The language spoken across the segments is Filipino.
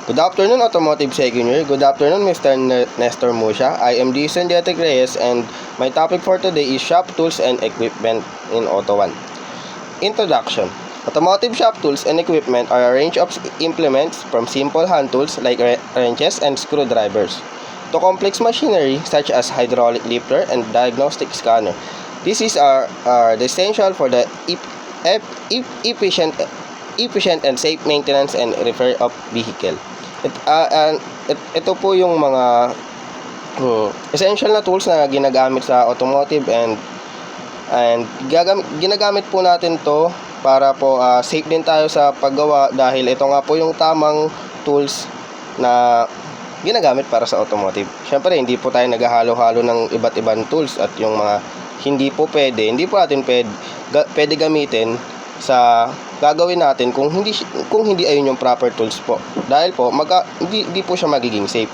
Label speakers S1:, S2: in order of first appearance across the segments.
S1: Good afternoon, Automotive Second Good afternoon, Mr. Nestor Musha. I am Jason Dietrich Reyes, and my topic for today is shop tools and equipment in Auto 1. Introduction. Automotive shop tools and equipment are a range of implements from simple hand tools like wrenches and screwdrivers to complex machinery such as hydraulic lifter and diagnostic scanner. This is the essential for the efficient and safe maintenance and repair of vehicle. Ito po yung mga essential na tools na ginagamit sa automotive and ginagamit po natin to para po safe din tayo sa paggawa, dahil ito nga po yung tamang tools na ginagamit para sa automotive. Syempre, hindi po tayo naghahalo-halo ng iba't ibang tools, at yung mga hindi po natin pwede gamitin sa gagawin natin kung hindi ayun yung proper tools po, dahil po hindi po siya magiging safe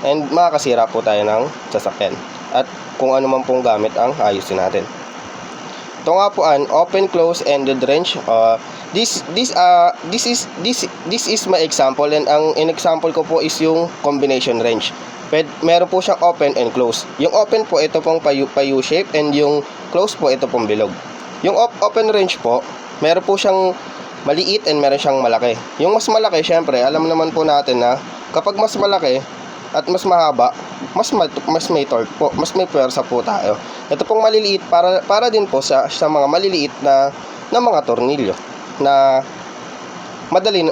S1: and makakasira po tayo ng sasakyan at kung ano man pong gamit ang ayusin natin. Ito nga po an open close ended wrench. This is my example, and ang in-example ko po is yung combination wrench. Meron po siyang open and close. Yung open po, ito pong payu shape, and yung close po, ito pong bilog. Yung open wrench po, meron po siyang maliit and meron siyang malaki. Yung mas malaki, syempre, alam naman po natin na kapag mas malaki at mas mahaba, mas may torque po, mas may puwersa po tayo. Ito pong maliliit para din po sa mga maliliit na mga tornilyo na madali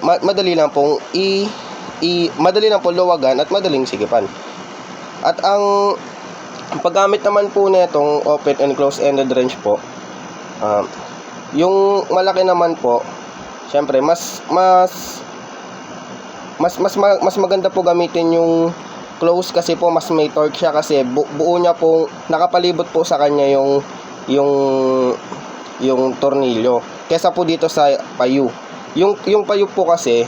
S1: lang pong madali lang po luwagan at madaling sigipan. At ang paggamit naman po nitong open and close ended wrench po, yung malaki naman po, syempre mas maganda po gamitin yung close, kasi po mas may torque siya, kasi buo niya po, nakapalibot po sa kanya yung tornilyo, kesa po dito sa payu. Yung payu po kasi,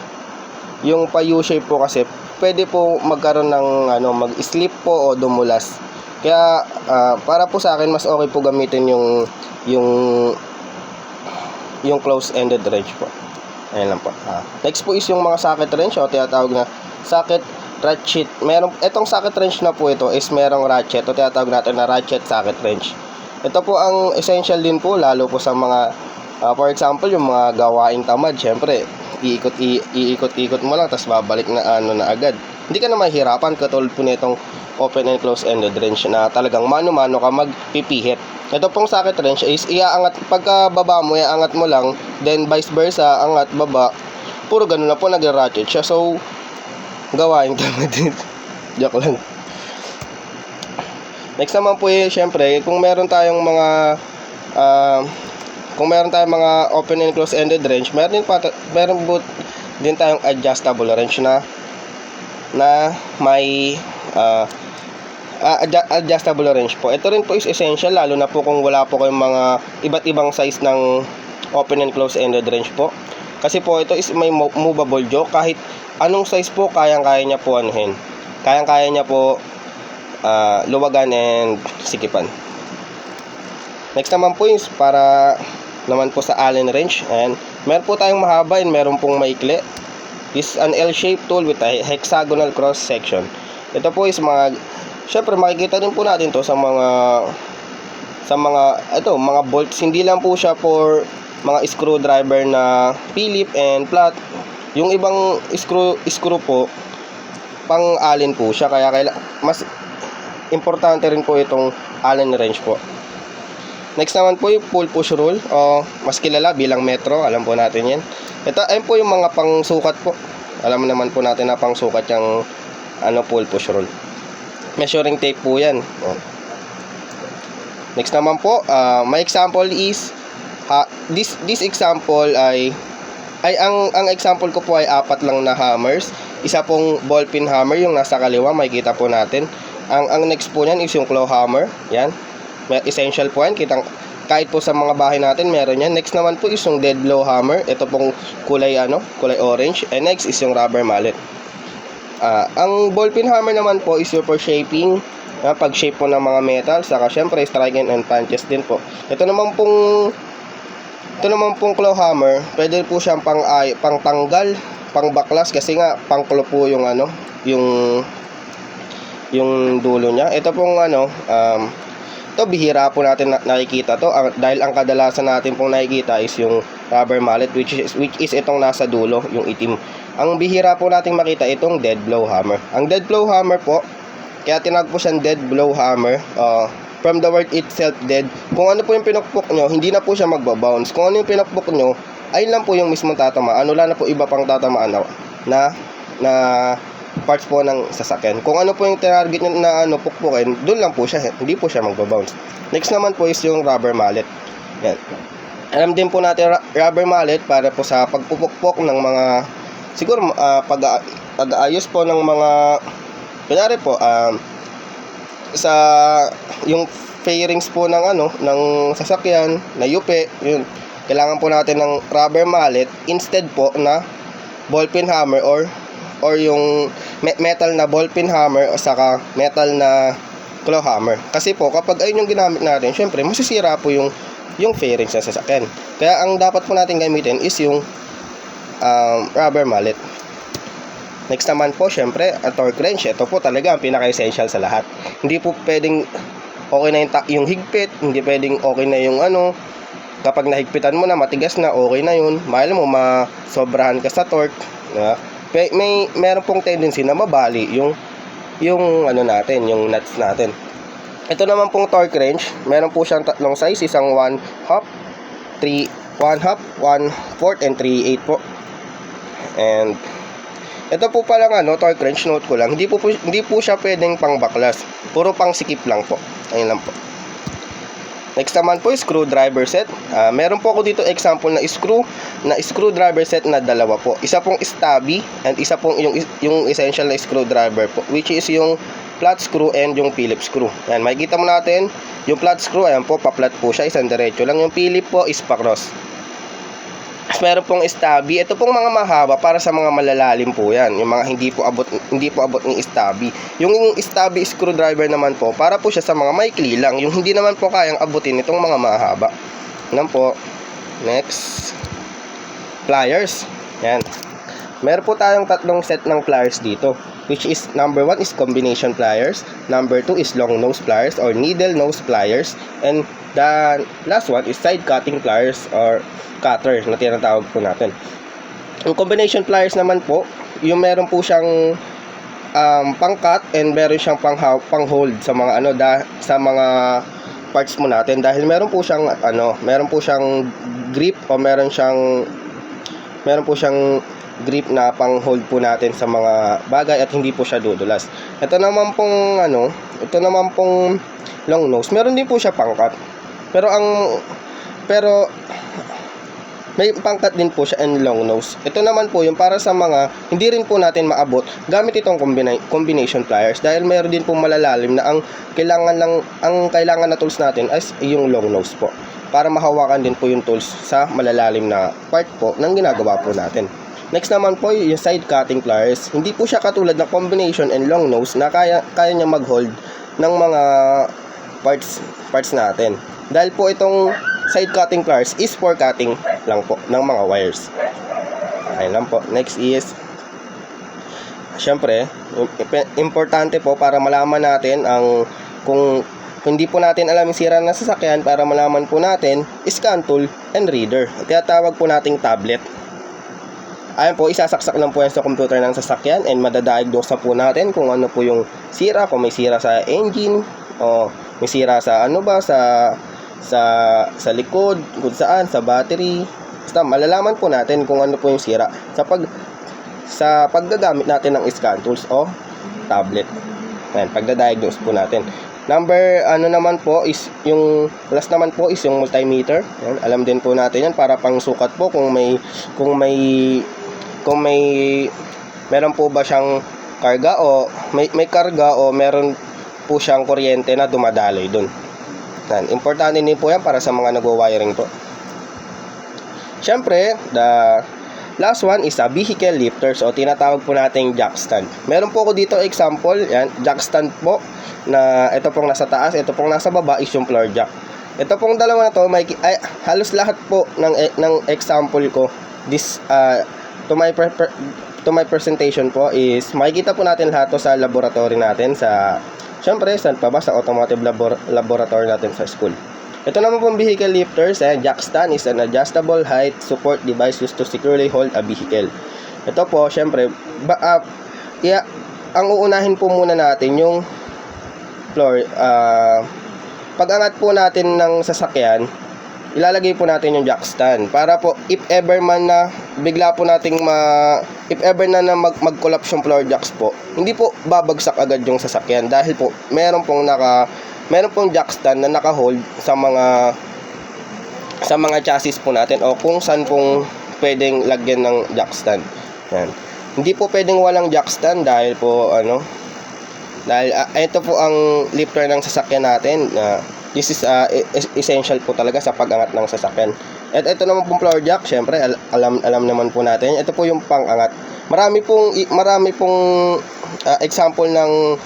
S1: yung payu shape po kasi, pwede po magkaroon ng mag-slip po o dumulas. Kaya para po sa akin, mas okay po gamitin yung close-ended wrench po. Ayan lang po. Next po is yung mga socket wrench, o tinatawag na socket ratchet. Itong socket wrench na po ito is merong ratchet, o tinatawag natin na ratchet socket wrench. Ito po ang essential din po, lalo po sa mga for example, yung mga gawaing tamad. Syempre, iikot-ikot mo lang, tapos babalik na na agad. Hindi ka na mahirapan katulad po nitong open and close-ended wrench na talagang mano-mano ka magpipihit. Ito pong socket wrench is iaangat, pagka baba mo, iaangat mo lang, then vice versa, angat, baba. Puro ganun na po, nag-ratchet siya. So, gawaing tamad din. Joke lang. Next naman po syempre, kung meron tayong mga open and close ended wrench, meron din tayong adjustable wrench na may adjustable wrench po. Ito rin po is essential, lalo na po kung wala po kayong mga iba't ibang size ng open and close ended wrench po. Kasi po ito is may movable jaw, kahit anong size po kayang-kaya niya po Kayang-kaya niya po luwagan and sikipan. Next naman po is para naman po sa Allen wrench, and meron po tayong mahaba and meron pong maikli. This is an L-shaped tool with a hexagonal cross section. Ito po is syempre makikita din po natin to sa mga bolts. Hindi lang po siya for mga screwdriver na Phillips and flat. Yung ibang screw po, pang Allen po siya, kaya mas importante rin po itong Allen wrench po. Next naman po yung pull push rule, o mas kilala bilang metro. Alam po natin yan. Ayun po yung mga pangsukat po. Alam naman po natin na pangsukat yung pull push rule. Measuring tape po yan. Next naman po, my example is this example ay ang example ko po ay 4 lang na hammers. Isa pong ball peen hammer, yung nasa kaliwa, makikita po natin. Ang next po niyan is yung claw hammer. Yan. Essential po yan. Kahit po sa mga bahay natin, meron yan. Next naman po is yung dead blow hammer. Ito pong kulay orange. And next is yung rubber mallet. Ang ball peen hammer naman po is for shaping, pag-shape po ng mga metal. Saka syempre, striking and punches din po. Ito naman pong claw hammer, pwede po siyang pangtanggal pang baklas kasi nga pangklo po yung ano, yung dulo niya. Ito pong ano, ito bihira po natin nakikita to, dahil ang kadalasan natin pong nakikita is yung rubber mallet, which is itong nasa dulo, yung itim. Ang bihira po nating makita itong dead blow hammer. Ang dead blow hammer po, kaya tinawag po siyang dead blow hammer, from the word itself, dead. Kung ano po yung pinukpok nyo, hindi na po siya magbabounce. Kung ano yung pinukpok nyo, ayun lang po yung mismong tatamaan. Wala na po iba pang tatamaan na parts po ng sasakyan. Kung ano po yung target nyo na ano, pukpukin, doon lang po siya, hindi po siya magbabounce. Next naman po is yung rubber mallet. Yan. Alam din po natin rubber mallet para po sa pagpupukpok ng mga, siguro pag-aayos po ng mga, kunyari po, sa yung fairings po ng ano, ng sasakyan na yupe, yun, kailangan po natin ng rubber mallet instead po na ballpeen hammer or yung metal na ballpeen hammer o saka metal na claw hammer. Kasi po kapag ayun yung ginamit natin, syempre masisira po yung fairings ng sasakyan. Kaya ang dapat po natin gamitin is yung rubber mallet. Next naman po, syempre, ang torque wrench. Ito po talaga ang pinaka-essential sa lahat. Hindi po pwedeng okay na yung higpit, hindi pwedeng okay na yung ano, kapag nahigpitan mo na, matigas na, okay na yun. Mahal mo, masobrahan ka sa torque. Diba? Meron pong tendency na mabali yung ano natin, yung nuts natin. Ito naman pong torque wrench, meron po siyang tatlong size, isang 1/2, 1/2, 1/4, and 3/8 po. And ito po palang ano, torque wrench, note ko lang, hindi po siya pwedeng pang baklas. Puro pang sikip lang po. Ayun lang po. Next naman po, screwdriver set. Meron po ako dito example na screwdriver set na dalawa po. Isa pong stubby and isa pong yung essential na screwdriver po, which is yung flat screw and yung Phillips screw. Ayan, makikita mo natin, yung flat screw, ayan po, pa-flat po siya, isang diretso lang. Yung Phillips po is pa-cross. Meron pong stubby. Ito pong mga mahaba para sa mga malalalim po yan. Yung mga hindi po abot ng stubby. Yung stubby screwdriver naman po, para po siya sa mga maikli lang. Yung hindi naman po kayang abutin itong mga mahaba. Yan po. Next. Pliers. Yan. Meron po tayong tatlong set ng pliers dito, which is number 1 is combination pliers, number 2 is long nose pliers or needle nose pliers, and the last one is side cutting pliers or cutter na tinatawag po natin. Yung combination pliers naman po, yung meron po siyang pang-cut and meron siyang pang-hold sa mga ano, sa mga parts mo natin, dahil meron po siyang grip o meron po siyang grip na pang-hold po natin sa mga bagay at hindi po siya dudulas. Ito naman pong long nose, meron din po siya pang-cut. Pero may pangkat din po siya and long nose. Ito naman po yung para sa mga hindi rin po natin maabot gamit itong combination pliers, dahil mayroon din po malalalim na ang kailangan na tools natin ay yung long nose po, para mahawakan din po yung tools sa malalalim na part po ng ginagawa po natin. Next naman po yung side cutting pliers. Hindi po siya katulad ng combination and long nose na kaya niya mag-hold ng mga parts natin. Dahil po itong side cutting pliers is for cutting lang po ng mga wires. Ayun lang po. Next is, syempre, importante po para malaman natin kung hindi po natin alam yung sira ng sasakyan, para malaman po natin, scan tool and reader. Tinatawag po nating tablet. Ayun po, isasaksak lang po yan sa computer ng sasakyan and madadiagnose na po natin kung ano po yung sira, kung may sira sa engine o may sira sa ano ba, sa likod, kung saan, sa battery. Basta malalaman po natin kung ano po yung sira sa paggagamit natin ng scan tools o tablet. Ayan, pagdadiagnose po natin. Number naman po is yung last naman po is yung multimeter. Ayan, alam din po natin yan para pang sukat po kung meron po ba siyang karga o may karga o meron po siyang kuryente na dumadaloy dun. Yan, importante din po yan para sa mga nagwo-wiring po. Syempre, the last one is a vehicle lifters o tinatawag po nating jack stand. Meron po ako dito example, yan, jack stand po, na ito pong nasa taas, ito pong nasa baba is yung floor jack. Ito pong dalawa na to, halos lahat po ng example ko, to my presentation po is makikita po natin lahat to sa laboratory natin sa, syempre, saan pa ba? Sa automotive laboratory natin sa school. Ito naman pong vehicle lifters, jack stand is an adjustable height support device used to securely hold a vehicle. Ito po, syempre, ang uunahin po muna natin yung floor. Pag-angat po natin ng sasakyan, ilalagay po natin yung jack stand para po if ever man na bigla po nating if ever na mag-collapse yung floor jacks po, hindi po babagsak agad yung sasakyan dahil po meron pong jack stand na naka-hold sa mga chassis po natin o kung saan pong pwedeng lagyan ng jack stand. Yan. Hindi po pwedeng walang jack stand dahil ito po ang lifter ng sasakyan natin. This is essential po talaga sa pag-angat ng sasakyan. At ito naman pong floor jack, syempre alam naman po natin. Ito po yung pang-angat. Marami pong example ng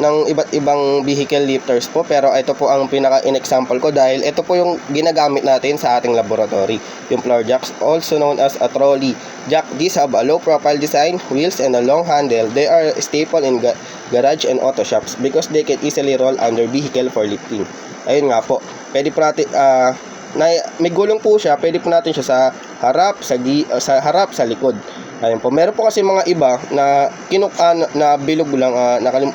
S1: iba't ibang vehicle lifters po, pero ito po ang pinaka-in-example ko dahil ito po yung ginagamit natin sa ating laboratory. Yung floor jacks, also known as a trolley jack. These have a low profile design, wheels, and a long handle. They are staple in garage and auto shops because they can easily roll under vehicle for lifting. Ayun nga po, pwede po natin, may gulong po siya, pwede po natin siya sa harap, sa likod. Ayun po, meron po kasi mga iba na na bilog lang,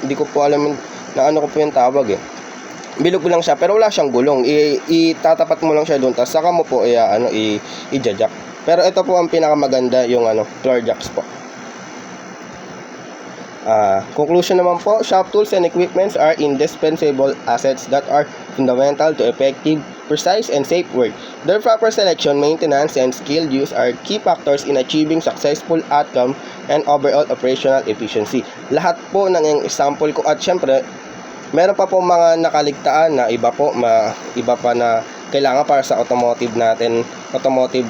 S1: hindi ko po alam na ano ko po yung tawag Bilog lang siya, pero wala siyang gulong. Itatapat mo lang siya doon, tapos saka mo po i-jack. Pero ito po ang pinakamaganda, yung floor jacks po. Conclusion naman po, shop tools and equipments are indispensable assets that are fundamental to effective, precise, and safe work. Their proper selection, maintenance, and skilled use are key factors in achieving successful outcome and overall operational efficiency. Lahat po ng example ko, at syempre, meron pa po mga nakaligtaan na iba pa na kailangan para sa automotive natin,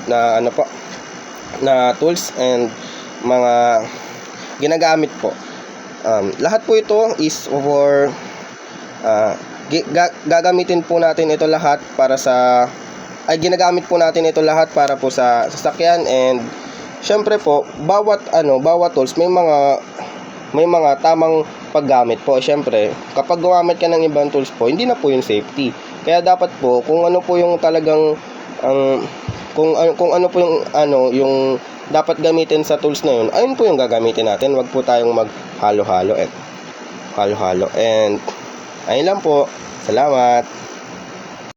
S1: na na tools and mga ginagamit po. Lahat po ito is for gagamitin po natin ito lahat ginagamit po natin ito lahat para po sa sasakyan. And syempre po bawat tools may mga tamang paggamit po. Syempre kapag gumamit ka ng ibang tools po, hindi na po yung safety. Kaya dapat po kung ano po yung talagang kung ano po yung dapat gamitin sa tools na yun, ayun po yung gagamitin natin. Wag po tayong maghalo-halo and ayun lang po. Salamat.